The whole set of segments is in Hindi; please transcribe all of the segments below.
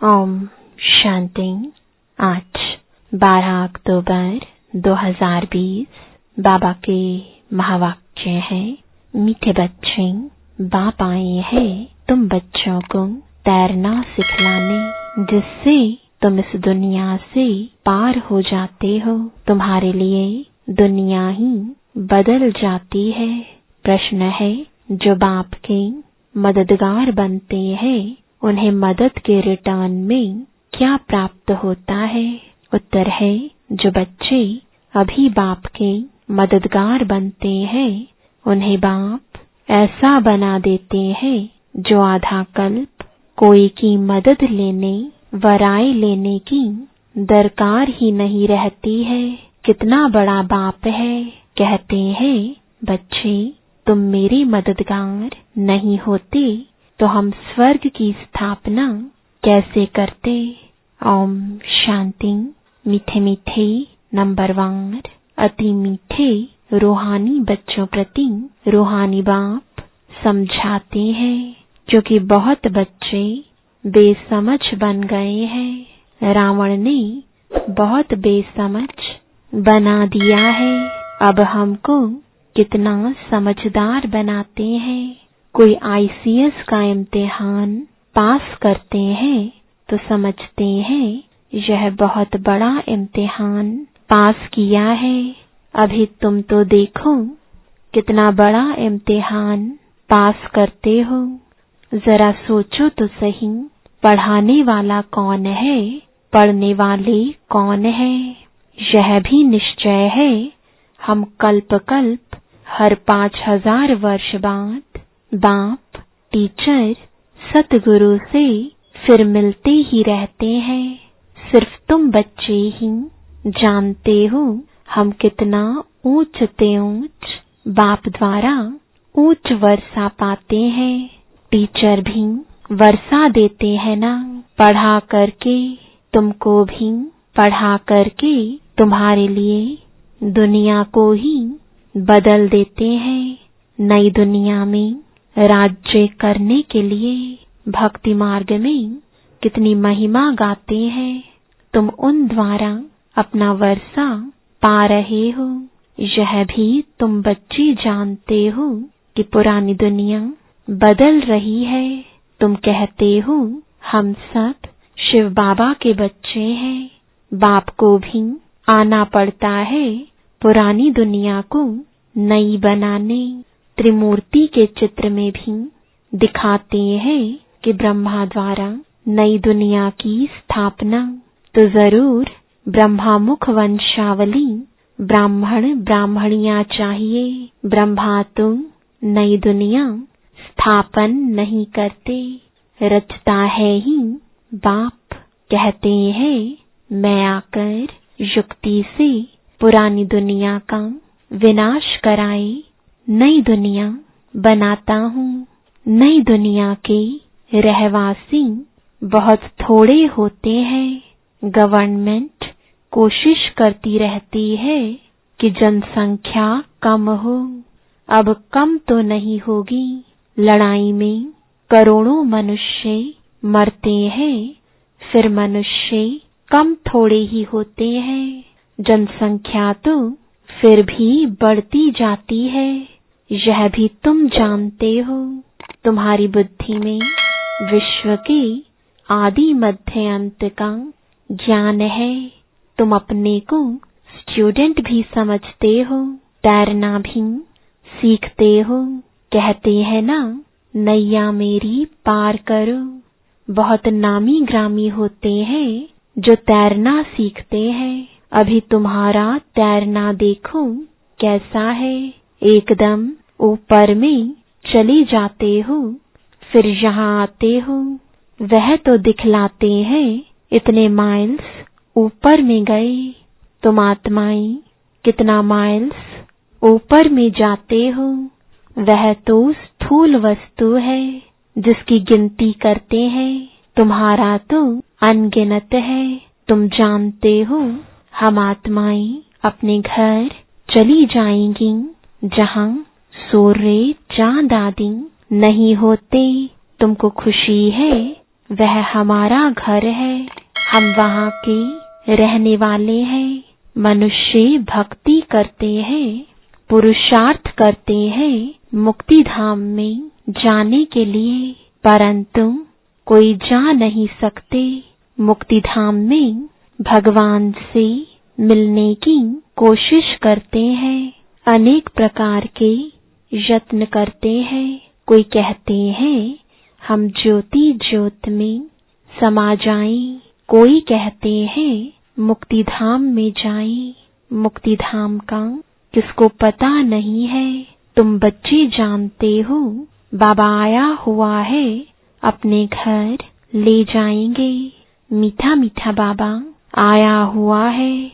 ओम शांति। आज 12 अक्टूबर 2020 बाबा के महावाक्य है। मीठे बच्चे, बाप आए हैं तुम बच्चों को तैरना सिखलाने, जिससे तुम इस दुनिया से पार हो जाते हो। तुम्हारे लिए दुनिया ही बदल जाती है। प्रश्न है, जो बाप के मददगार बनते हैं उन्हें मदद के रिटर्न में क्या प्राप्त होता है? उत्तर है, जो बच्चे अभी बाप के मददगार बनते हैं उन्हें बाप ऐसा बना देते हैं जो आधा कल्प कोई की मदद लेने व राय लेने की दरकार ही नहीं रहती है। कितना बड़ा बाप है। कहते हैं, बच्चे तुम मेरे मददगार नहीं होते तो हम स्वर्ग की स्थापना कैसे करते? ओम शांति। मीठे मीठे नंबरवार अति मीठे रूहानी बच्चों प्रति रूहानी बाप समझाते हैं, क्योंकि बहुत बच्चे बेसमझ बन गए हैं। रावण ने बहुत बेसमझ बना दिया है। अब हमको कितना समझदार बनाते हैं। कोई ICS का इम्तिहान पास करते हैं तो समझते हैं यह बहुत बड़ा इम्तिहान पास किया है। अभी तुम तो देखो कितना बड़ा इम्तिहान पास करते हो। जरा सोचो तो सही, पढ़ाने वाला कौन है, पढ़ने वाले कौन है? यह भी निश्चय है, हम कल्प कल्प हर 5000 वर्ष बाद बाप, टीचर, सतगुरु से फिर मिलते ही रहते हैं। सिर्फ तुम बच्चे ही जानते हो हम कितना ऊंच ते ऊंच बाप द्वारा ऊंच वर्षा पाते हैं। टीचर भी वर्षा देते हैं ना, पढ़ा करके तुमको भी पढ़ा करके तुम्हारे लिए दुनिया को ही बदल देते हैं। नई दुनिया में राज्य करने के लिए भक्ति मार्ग में कितनी महिमा गाते हैं। तुम उन द्वारा अपना वर्षा पा रहे हो। यह भी तुम बच्चे जानते हो कि पुरानी दुनिया बदल रही है। तुम कहते हो हम सब शिव बाबा के बच्चे हैं। बाप को भी आना पड़ता है पुरानी दुनिया को नई बनाने। त्रिमूर्ति के चित्र में भी दिखाते हैं कि ब्रह्मा द्वारा नई दुनिया की स्थापना। तो जरूर ब्रह्मामुख वंशावली ब्राह्मण ब्राह्मणियां चाहिए। ब्रह्मा तो नई दुनिया स्थापन नहीं करते, रचता है ही बाप। कहते हैं, मैं आकर युक्ति से पुरानी दुनिया का विनाश कराए नई दुनिया बनाता हूँ। नई दुनिया के रहवासी बहुत थोड़े होते हैं। गवर्नमेंट कोशिश करती रहती है कि जनसंख्या कम हो। अब कम तो नहीं होगी। लड़ाई में करोड़ों मनुष्य मरते हैं, फिर मनुष्य कम थोड़े ही होते हैं। जनसंख्या तो फिर भी बढ़ती जाती है। यह भी तुम जानते हो। तुम्हारी बुद्धि में विश्व के आदि मध्य अंत का ज्ञान है। तुम अपने को स्टूडेंट भी समझते हो, तैरना भी सीखते हो। कहते हैं ना, नैया मेरी पार करो। बहुत नामी ग्रामी होते हैं जो तैरना सीखते हैं। अभी तुम्हारा तैरना देखो कैसा है। एकदम ऊपर में चले जाते हो, फिर यहाँ आते हो। वह तो दिखलाते हैं इतने माइल्स ऊपर में गए। तुम आत्माएं कितना माइल्स ऊपर में जाते हो। वह तो स्थूल वस्तु है जिसकी गिनती करते हैं। तुम्हारा तो अनगिनत है। तुम जानते हो हम आत्माएं अपने घर चली जाएंगी जहाँ सूर्य चांद आदि नहीं होते। तुमको खुशी है वह हमारा घर है, हम वहाँ के रहने वाले हैं। मनुष्य भक्ति करते हैं, पुरुषार्थ करते हैं मुक्ति धाम में जाने के लिए, परंतु कोई जा नहीं सकते। मुक्ति धाम में भगवान से मिलने की कोशिश करते हैं, अनेक प्रकार के यत्न करते हैं। कोई कहते हैं हम ज्योति ज्योत में समा जाएं, कोई कहते हैं मुक्ति धाम में जाएं। मुक्ति धाम का किसको पता नहीं है। तुम बच्चे जानते हो, बाबा आया हुआ है, अपने घर ले जाएंगे। मीठा मीठा बाबा आया हुआ है,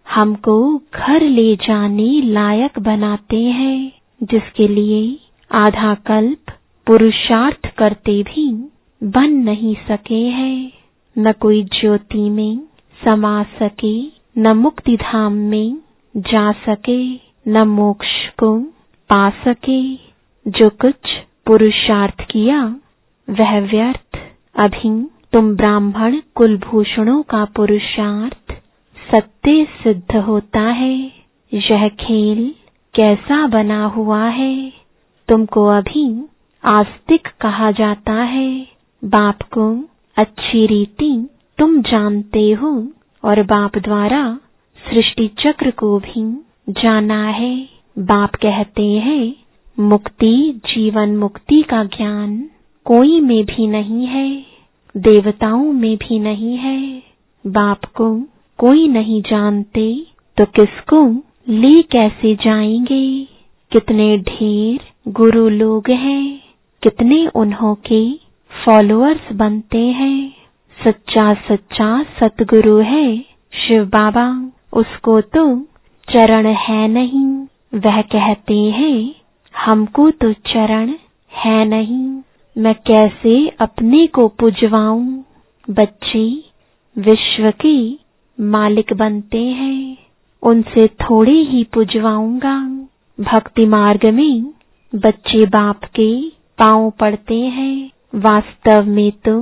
हमको घर ले जाने लायक बनाते हैं, जिसके लिए आधा कल्प पुरुषार्थ करते भी बन नहीं सके हैं। न कोई ज्योति में समा सके, न मुक्ति धाम में जा सके, न मोक्ष को पा सके। जो कुछ पुरुषार्थ किया वह व्यर्थ। अभी तुम ब्राह्मण कुलभूषणों का पुरुषार्थ सत्य सिद्ध होता है। यह खेल कैसा बना हुआ है, तुमको अभी आस्तिक कहा जाता है। बाप को अच्छी रीति तुम जानते हो और बाप द्वारा सृष्टि चक्र को भी जाना है। बाप कहते हैं मुक्ति, जीवन मुक्ति का ज्ञान कोई में भी नहीं है, देवताओं में भी नहीं है। बाप को कोई नहीं जानते तो किसको ले कैसे जाएंगे। कितने ढेर गुरु लोग हैं, कितने उन्हों के फॉलोअर्स बनते हैं। सच्चा सच्चा सतगुरु है शिव बाबा, उसको तो चरण है नहीं। वह कहते हैं हमको तो चरण है नहीं, मैं कैसे अपने को पुजवाऊं। बच्चे विश्व के मालिक बनते हैं, उनसे थोड़े ही पुजवाऊंगा। भक्ति मार्ग में बच्चे बाप के पांव पड़ते हैं। वास्तव में तो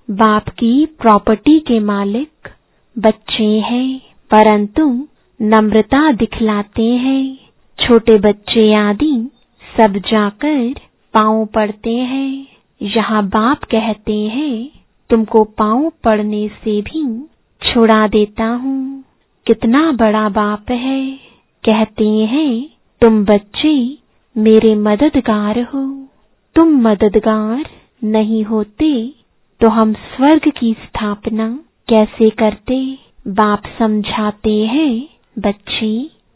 बाप की प्रॉपर्टी के मालिक बच्चे हैं, परंतु नम्रता दिखलाते हैं। छोटे बच्चे आदि सब जाकर पांव पड़ते हैं। यहाँ बाप कहते हैं तुमको पांव पड़ने से भी छुड़ा देता हूँ। कितना बड़ा बाप है। कहते हैं तुम बच्चे मेरे मददगार हो। तुम मददगार नहीं होते तो हम स्वर्ग की स्थापना कैसे करते। बाप समझाते हैं बच्चे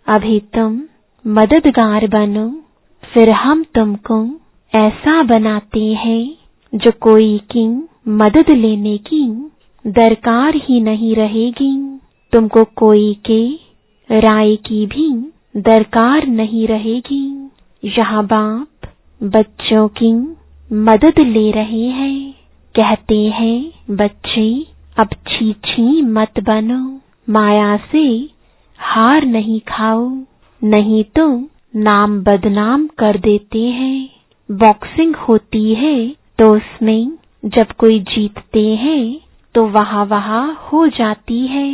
अभी तुम मददगार बनो, फिर हम तुमको ऐसा बनाते हैं जो कोई की मदद लेने की दरकार ही नहीं रहेगी। तुमको कोई के राय की भी दरकार नहीं रहेगी। यहाँ बाप बच्चों की मदद ले रहे हैं। कहते हैं बच्चे अब छी छी मत बनो, माया से हार नहीं खाओ, नहीं तो नाम बदनाम कर देते हैं। बॉक्सिंग होती है तो उसमें जब कोई जीतते हैं तो वाह हो जाती है।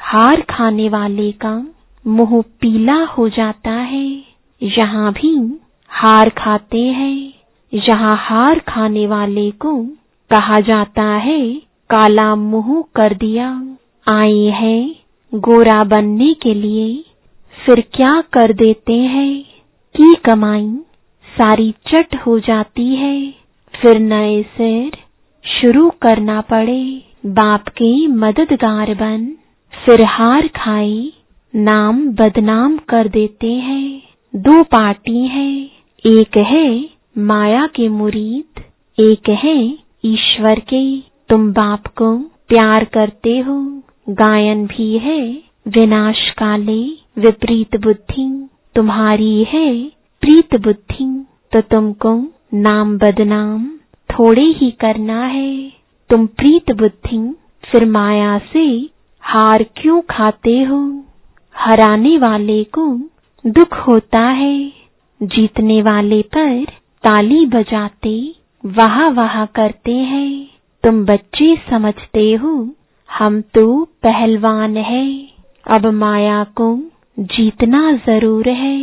हार खाने वाले का मुंह पीला हो जाता है। यहाँ भी हार खाते हैं। यहाँ हार खाने वाले को कहा जाता है काला मुंह कर दिया। आए हैं गोरा बनने के लिए, फिर क्या कर देते हैं कि कमाई सारी चट हो जाती है। फिर नए सिर शुरू करना पड़े। बाप के मददगार बन, फिर हार खाए, नाम बदनाम कर देते हैं। दो पार्टी है, एक है माया के मुरीद, एक है ईश्वर के। तुम बाप को प्यार करते हो। गायन भी है विनाश काले विपरीत बुद्धि, तुम्हारी है प्रीत बुद्धि, तो तुमको नाम बदनाम थोड़े ही करना है। तुम प्रीत बुद्धि फिर माया से हार क्यों खाते हो। हराने वाले को दुख होता है, जीतने वाले पर ताली बजाते वाह वाह करते हैं। तुम बच्चे समझते हो हम तो पहलवान है, अब माया को जीतना जरूर है।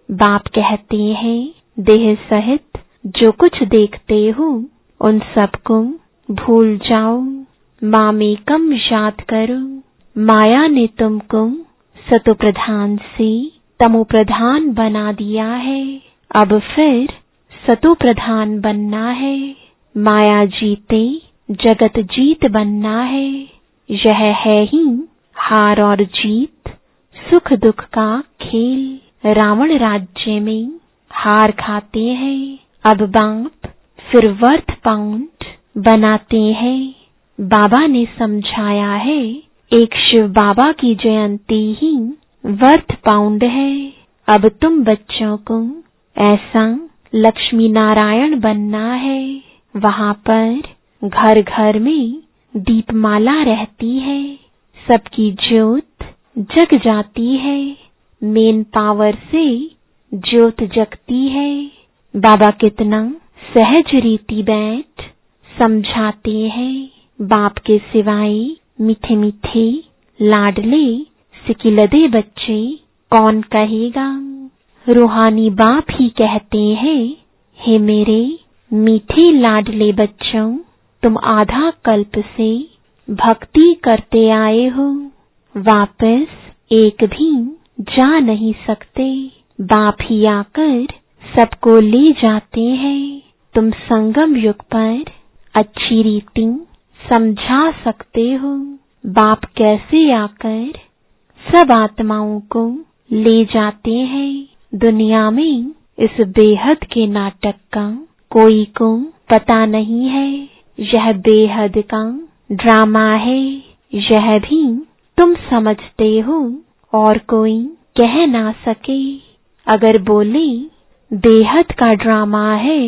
बाप कहते हैं देह सहित जो कुछ देखते हो उन सबको भूल जाओ, मामेकम याद करो। माया ने तुमको सतो प्रधान से तमो प्रधान बना दिया है, अब फिर सतो प्रधान बनना है। माया जीते जगत जीत बनना है, यह है ही हार और जीत, सुख दुख का खेल। रावण राज्य में हार खाते हैं, अब बाप फिर वर्थ पाउंड बनाते हैं। बाबा ने समझाया है एक शिव बाबा की जयंती ही वर्थ पाउंड है। अब तुम बच्चों को ऐसा लक्ष्मी नारायण बनना है, वहां पर घर घर में दीपमाला रहती है, सबकी ज्योत जग जाती है, मेन पावर से ज्योत जगती है। बाबा कितना सहज रीति बैठ समझाते हैं, बाप के सिवाय मीठे मीठे लाडले सिकिलदे बच्चे कौन कहेगा। रूहानी बाप ही कहते हैं, हे मेरे मीठे लाडले बच्चों, तुम आधा कल्प से भक्ति करते आए हो, वापस एक भी जा नहीं सकते। बाप ही आकर सबको ले जाते हैं। तुम संगम युग पर अच्छी रीति समझा सकते हो, बाप कैसे आकर सब आत्माओं को ले जाते हैं। दुनिया में इस बेहद के नाटक का कोई को पता नहीं है, यह बेहद का ड्रामा है, यह भी तुम समझते हो और कोई कह ना सके। अगर बोले बेहद का ड्रामा है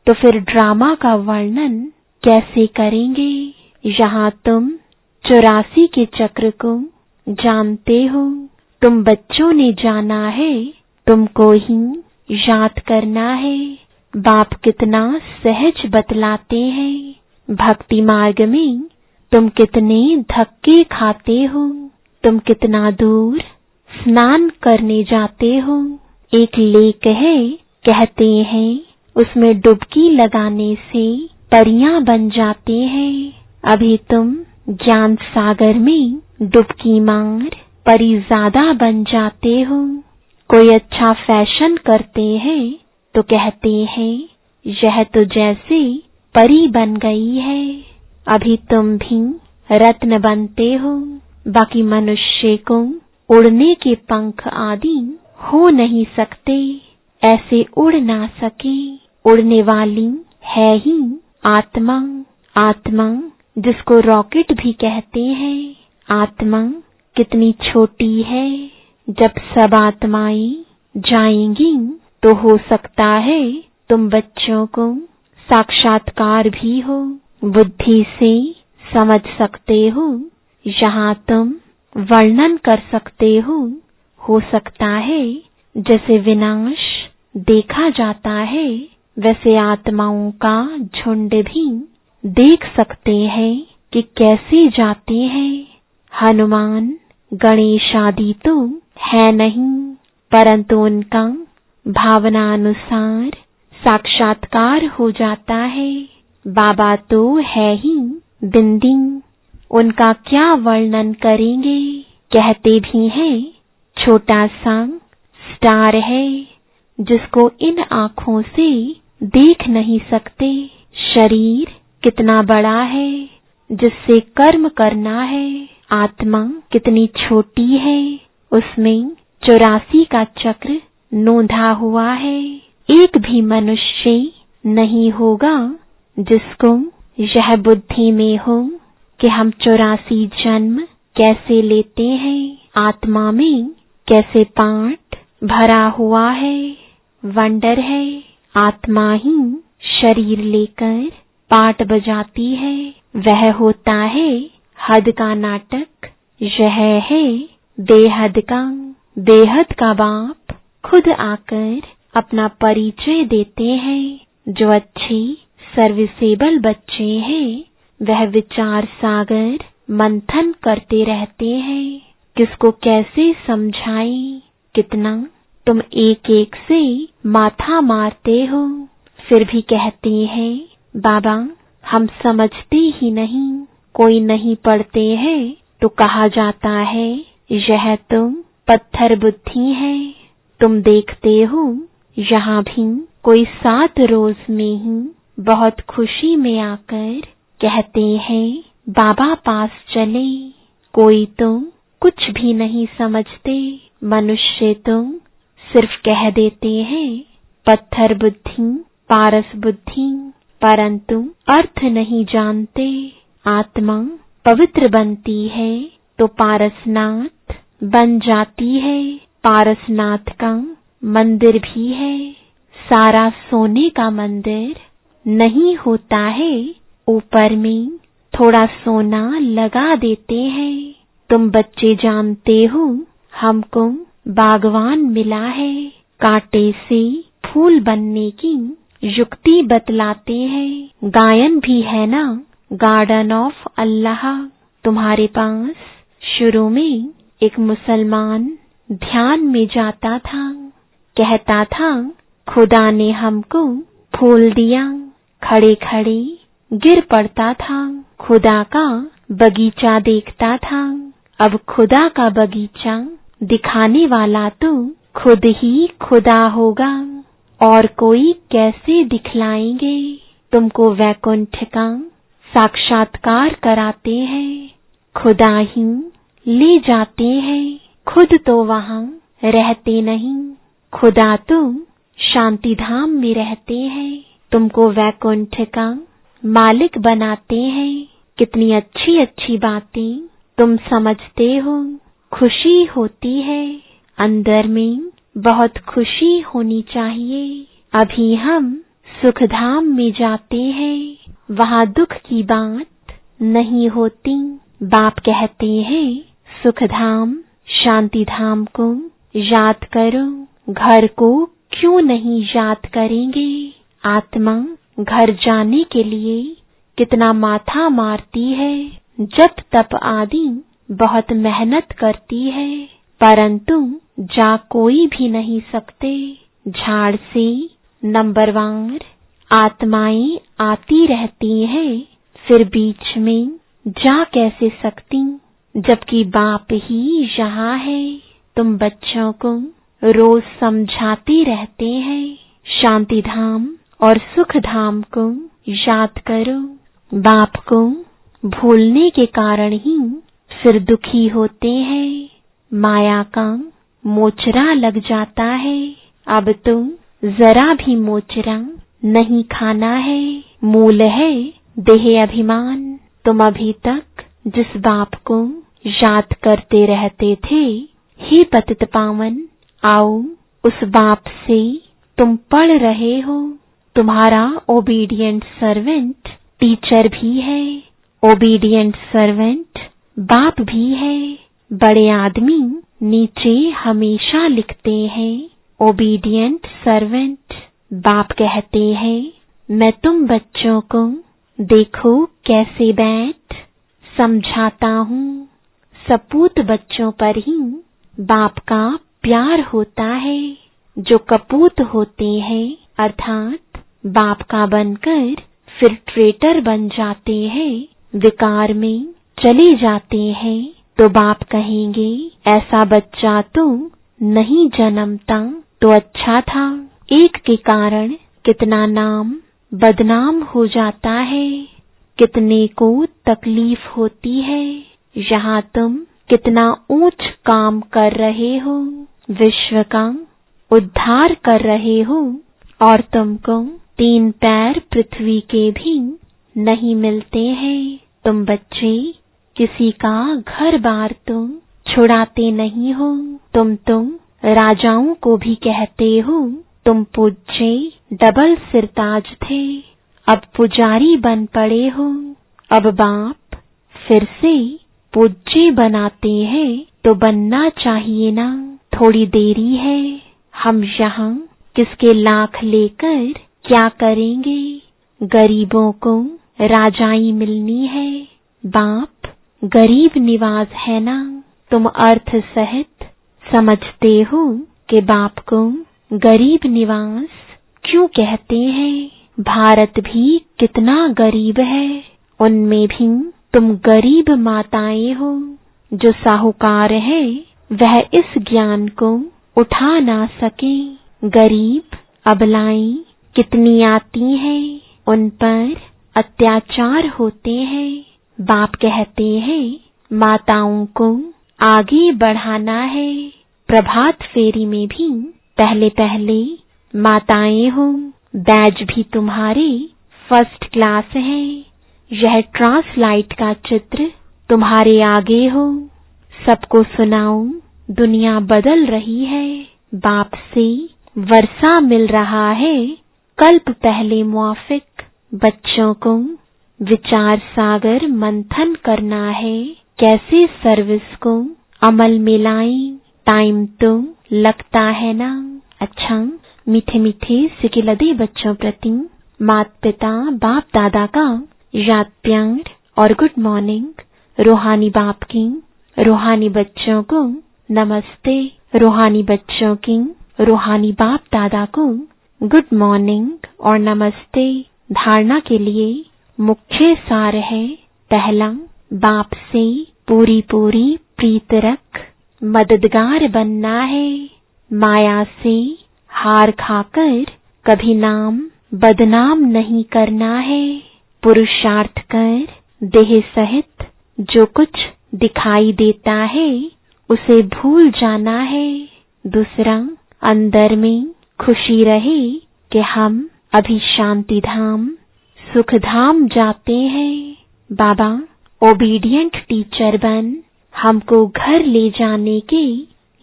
तो फिर ड्रामा का वर्णन कैसे करेंगे। यहाँ तुम 84 के चक्र को जानते हो, तुम बच्चों ने जाना है, तुमको ही याद करना है। बाप कितना सहज बतलाते हैं, भक्ति मार्ग में तुम कितने धक्के खाते हो, तुम कितना दूर स्नान करने जाते हो। एक लेक है, कहते हैं उसमें डुबकी लगाने से परियां बन जाते हैं। अभी तुम ज्ञान सागर में डुबकी मार परिजादा बन जाते हो। कोई अच्छा फैशन करते हैं तो कहते हैं यह तो जैसे परी बन गई है। अभी तुम भी रत्न बनते हो, बाकी मनुष्य को उड़ने के पंख आदि हो नहीं सकते, ऐसे उड़ ना सके। उड़ने वाली है ही आत्मा, आत्मा जिसको रॉकेट भी कहते हैं। आत्मा कितनी छोटी है, जब सब आत्माएं जाएंगी तो हो सकता है तुम बच्चों को साक्षात्कार भी हो, बुद्धि से समझ सकते हो। यहाँ तुम वर्णन कर सकते हो सकता है जैसे विनाश देखा जाता है वैसे आत्माओं का झुंड भी देख सकते हैं कि कैसे जाते हैं। हनुमान गणेश आदि तो है नहीं, परंतु उनका भावना अनुसार साक्षात्कार हो जाता है। बाबा तो है ही दिन दिन, उनका क्या वर्णन करेंगे। कहते भी हैं छोटा सा स्टार है जिसको इन आँखों से देख नहीं सकते। शरीर कितना बड़ा है जिससे कर्म करना है। आत्मा कितनी छोटी है, उसमें 84 का चक्र नोंधा हुआ है। एक भी मनुष्य नहीं होगा जिसको यह बुद्धि में हो कि हम 84 जन्म कैसे लेते हैं, आत्मा में कैसे पाठ भरा हुआ है। वंडर है, आत्मा ही शरीर लेकर पाठ बजाती है। वह होता है हद का नाटक, यह है बेहद का। बेहद का बाप खुद आकर अपना परिचय देते हैं। जो अच्छे सर्विसेबल बच्चे हैं वह विचार सागर मंथन करते रहते हैं। किसको कैसे समझाएं, कितना तुम एक एक से माथा मारते हो, फिर भी कहते हैं बाबा हम समझते ही नहीं। कोई नहीं पढ़ते हैं तो कहा जाता है यह तुम पत्थर बुद्धि है। तुम देखते हो यहाँ भी कोई 7 रोज में ही बहुत खुशी में आकर कहते हैं बाबा पास चले। कोई तुम कुछ भी नहीं समझते, मनुष्य तुम सिर्फ कह देते हैं पत्थर बुद्धि, पारस बुद्धि, परंतु अर्थ नहीं जानते। आत्मा पवित्र बनती है तो पारसनाथ बन जाती है। पारसनाथ का मंदिर भी है। सारा सोने का मंदिर नहीं होता है, ऊपर में थोड़ा सोना लगा देते हैं। तुम बच्चे जानते हो हमको बागवान मिला है, कांटे से फूल बनने की युक्ति बतलाते हैं। गायन भी है ना, गार्डन ऑफ अल्लाह। तुम्हारे पास शुरू में एक मुसलमान ध्यान में जाता था, कहता था खुदा ने हमको फूल दिया, खड़े खड़े गिर पड़ता था। खुदा का बगीचा देखता था। अब खुदा का बगीचा दिखाने वाला तो खुद ही खुदा होगा, और कोई कैसे दिखलाएंगे। तुमको वैकुंठ का साक्षात्कार कराते हैं, खुदा ही ले जाते हैं। खुद तो वहां रहते नहीं, खुदा तो शांति धाम में रहते हैं। तुमको वैकुंठ का मालिक बनाते हैं। कितनी अच्छी अच्छी बातें तुम समझते हो। खुशी होती है, अंदर में बहुत खुशी होनी चाहिए। अभी हम सुखधाम में जाते हैं, वहां दुख की बात नहीं होती। बाप कहते हैं सुखधाम शांति धाम को याद करो, घर को क्यों नहीं याद करेंगे। आत्मा घर जाने के लिए कितना माथा मारती है, जप तप आदि बहुत मेहनत करती है, परंतु जा कोई भी नहीं सकते। झाड़ से नंबरवार आत्माएं आती रहती हैं, फिर बीच में जा कैसे सकती, जबकि बाप ही यहाँ है। तुम बच्चों को रोज समझाते रहते हैं शांति धाम और सुख धाम को याद करो। बाप को भूलने के कारण ही फिर दुखी होते हैं, माया का मोचरा लग जाता है। अब तो जरा भी मोचरा नहीं खाना है। मूल है देह अभिमान। तुम अभी तक जिस बाप को याद करते रहते थे, हे पतित पावन, आओ उस बाप से तुम पढ़ रहे हो। तुम्हारा ओबीडिएंट सर्वेंट टीचर भी है, ओबीडिएंट सर्वेंट बाप भी है। बड़े आदमी नीचे हमेशा लिखते हैं ओबीडिएंट सर्वेंट। बाप कहते हैं मैं तुम बच्चों को देखो कैसे बैठ समझाता हूँ। सपूत बच्चों पर ही बाप का प्यार होता है। जो कपूत होते हैं अर्थात बाप का बनकर फिर ट्रेटर बन जाते हैं, विकार में चले जाते हैं, तो बाप कहेंगे ऐसा बच्चा तो नहीं जन्मता तो अच्छा था। एक के कारण कितना नाम बदनाम हो जाता है, कितने को तकलीफ होती है। यहाँ तुम कितना ऊंच काम कर रहे हो, विश्व का उद्धार कर रहे हो, और तुमको 3 पैर पृथ्वी के भी नहीं मिलते हैं। तुम बच्चे किसी का घर बार तुम छुड़ाते नहीं हो। तुम राजाओं को भी कहते हो तुम पूज्य डबल सिरताज थे, अब पुजारी बन पड़े हो। अब बाप फिर से पूज्य बनाते हैं तो बनना चाहिए ना, थोड़ी देरी है। हम यहाँ किसके लाख लेकर क्या करेंगे। गरीबों को राजाई मिलनी है। बाप गरीब निवाज है ना, तुम अर्थ सहित समझते हो कि बाप को गरीब निवास क्यों कहते हैं। भारत भी कितना गरीब है, उनमें भी तुम गरीब माताएं हो। जो साहूकार है वह इस ज्ञान को उठा ना सके। गरीब अबलाएं कितनी आती हैं, उन पर अत्याचार होते हैं। बाप कहते हैं माताओं को आगे बढ़ाना है। प्रभात फेरी में भी पहले पहले माताएं हो। बैज भी तुम्हारे फर्स्ट क्लास है। यह ट्रांसलाइट का चित्र तुम्हारे आगे हो। सबको सुनाओ, दुनिया बदल रही है। बाप से वर्षा मिल रहा है, कल्प पहले मुआफिक। बच्चों को विचार सागर मंथन करना है, कैसे सर्विस को अमल में लाएं। टाइम तो लगता है ना। अच्छा, मीठे मीठे सिकिलदे बच्चों प्रति माता पिता बाप दादा का याद प्यार और गुड मॉर्निंग। रूहानी बाप की रूहानी बच्चों को नमस्ते। रूहानी बच्चों की रूहानी बाप दादा को गुड मॉर्निंग और नमस्ते। धारणा के लिए मुख्य सार है। पहला, बाप से पूरी पूरी प्रीत रख, मददगार बनना है। माया से हार खाकर कभी नाम बदनाम नहीं करना है। पुरुषार्थ कर देह सहित जो कुछ दिखाई देता है उसे भूल जाना है। दूसरा, अंदर में खुशी रहे कि हम अभी शांति धाम सुख धाम जाते हैं। बाबा ओबीडिएंट टीचर बन हमको घर ले जाने के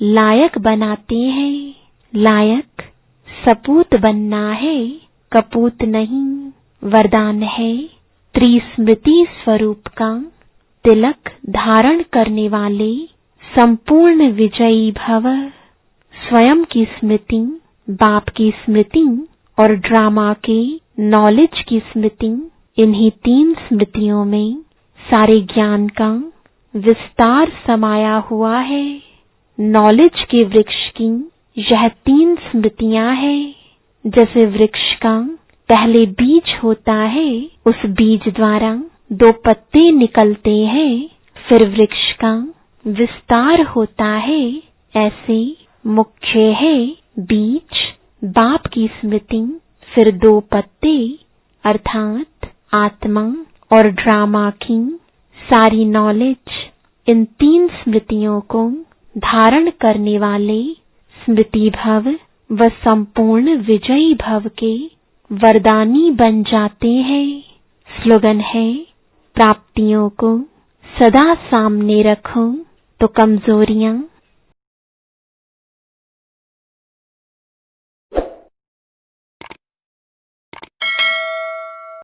लायक बनाते हैं। लायक सपूत बनना है, कपूत नहीं। वरदान है त्रिस्मृति स्वरूप का तिलक धारण करने वाले संपूर्ण विजयी भव। स्वयं की स्मृति, बाप की स्मृति और ड्रामा के नॉलेज की स्मृति, इन्हीं 3 स्मृतियों में सारे ज्ञान का विस्तार समाया हुआ है। नॉलेज के वृक्ष की यह 3 स्मृतियां हैं। जैसे वृक्ष का पहले बीज होता है, उस बीज द्वारा 2 पत्ते निकलते हैं, फिर वृक्ष का विस्तार होता है। ऐसे मुख्य है बीज बाप की स्मृति, फिर 2 पत्ते अर्थात आत्मा और ड्रामा की सारी नॉलेज। इन 3 स्मृतियों को धारण करने वाले स्मृति भव व संपूर्ण विजयी भव के वरदानी बन जाते हैं। स्लोगन है प्राप्तियों को सदा सामने रखो तो कमजोरियां